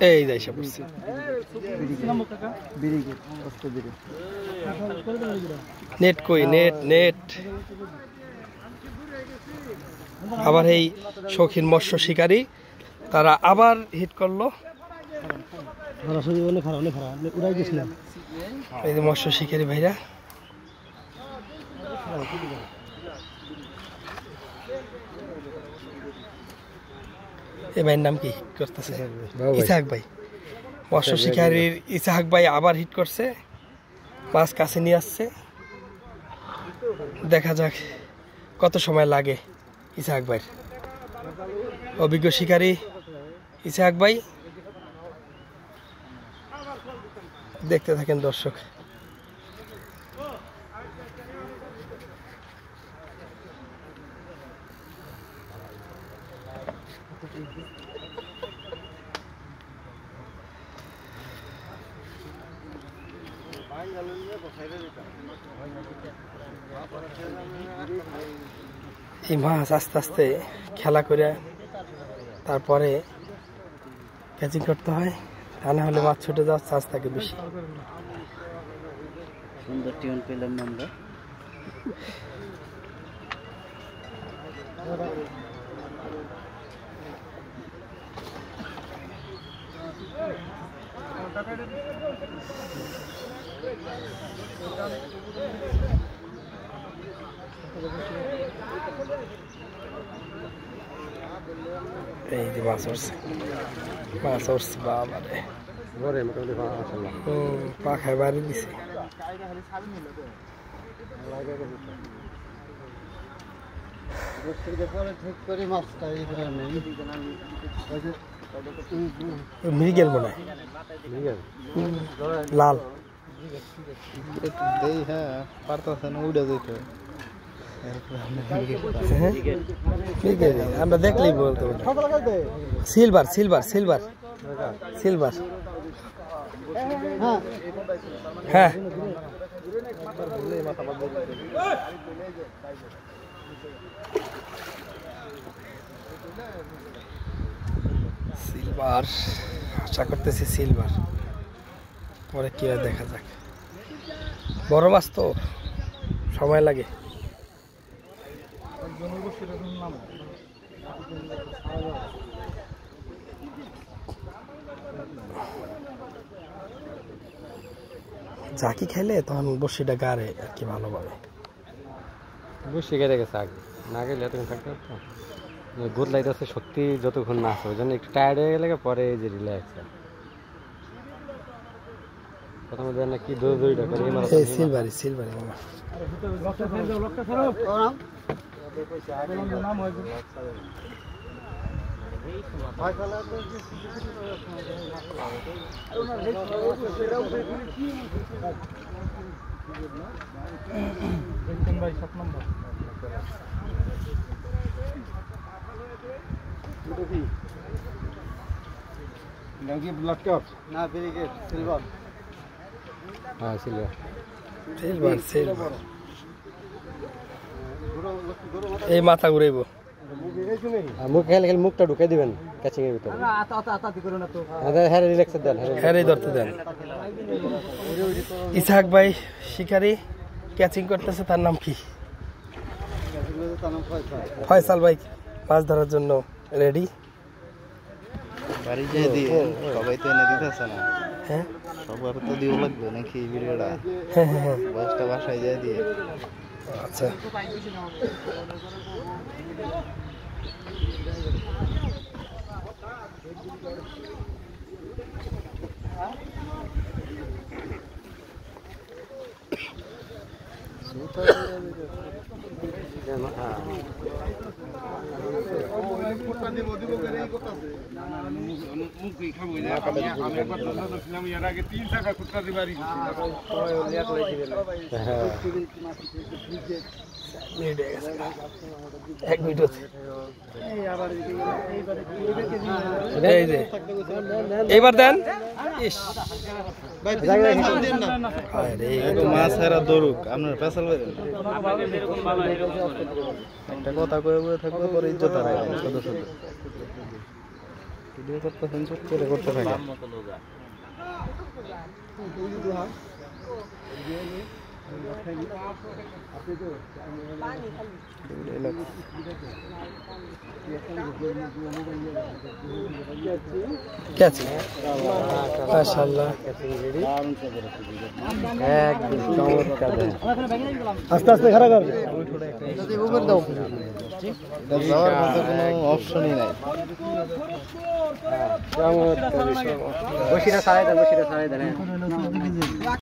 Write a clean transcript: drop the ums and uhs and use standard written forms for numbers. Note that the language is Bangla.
এই যাই সব নেট কই নেট নেট আবার এই শৌখিন মৎস্য শিকারী তারা আবার হিট করলো। এই যে মৎস্য শিকারী ভাইরা এই ভাইয়ের নাম কি হিট করতেছে? ইসাহাক ভাই। মৎস্য শিকারীর ইসাহাক ভাই আবার হিট করছে, মাছ কাছে নিয়ে আসছে। দেখা যাক কত সময় লাগে ইসাহাক ভাইয়ের। অভিজ্ঞ শিকারী ইসাহাক ভাই, দেখতে থাকেন দর্শক। এই মাছ আস্তে আস্তে খেলা করে তারপরে ক্যাচিং করতে হয়, তা না হলে মাছ ছুটে যাওয়ার চান্স থাকে বেশি। সুন্দর টিউন পেলাম আমরা। এই যে মাছ উঠছে, মাছ উঠছে বাবা রে, পাখায় বাড়ি দিছে। মৃগেল মনে হয়, লাল। আমরা দেখলেই বলতে পারি। সিলভার সিলভার সিলভার সিলভার, হ্যাঁ সিলভার, আশা করতেছি সিলভার, পরে কি আর দেখা যাক। বড় মাছ তো সময় লাগে। ঝাঁকি খেলে তখন বসিটা গাড়ে আর কি ভালোভাবে। বসে গেড়ে গেছে আগে, না গেলে এতক্ষণ থাকতে পারতো। গোদলাইতেছে শক্তি যতক্ষণ না আসে, ওই জন্য একটু টায়ার্ড হয়ে গেলে পরে এই যে রিল্যাক্স। প্রথমে দেন না কি দৌড়টা করে সিলভারি সিলভারি মামা। এই মাথা ঘুরাইব, মুখ খেলে খেলে মুখটা ঢুকে দিবেন ক্যাচিং এর ভিতরে। হ্যাঁ রিল্যাক্স দেন, হ্যাঁ ধরতে দেন। ইসাহাক ভাই শিকারি ক্যাচিং করতেছে, তার নাম কি? ফয়সাল ভাই মাছ ধরার জন্য রেডি। বাড়ি যেয়ে দিয়ে সবাই তো এনে দিতেছে না। হ্যাঁ সবার তো দিও লাগবে নাকি ভিডিওটা? হ্যাঁ হ্যাঁ, বয়সটা বাসায় যেয়ে দিয়ে। আচ্ছা এক মিনিট। এইবার দেন। মাছ হারা দৌড়ুক, আপনার পেশাল একটা কথা কয়ে বলে থাকবে, পরে ইজ্জত হারাই সদস্য। ভিডিও করতেছেন চুপ করে করতে থাকেন क्या चाहिए माशाल्लाह একদম চমৎকার আস্তে আস্তে খারাপ করবে এটা যাওয়ার মতো কোনো অপশনই নাই চমৎকার বসিটা ছাড়াই দেন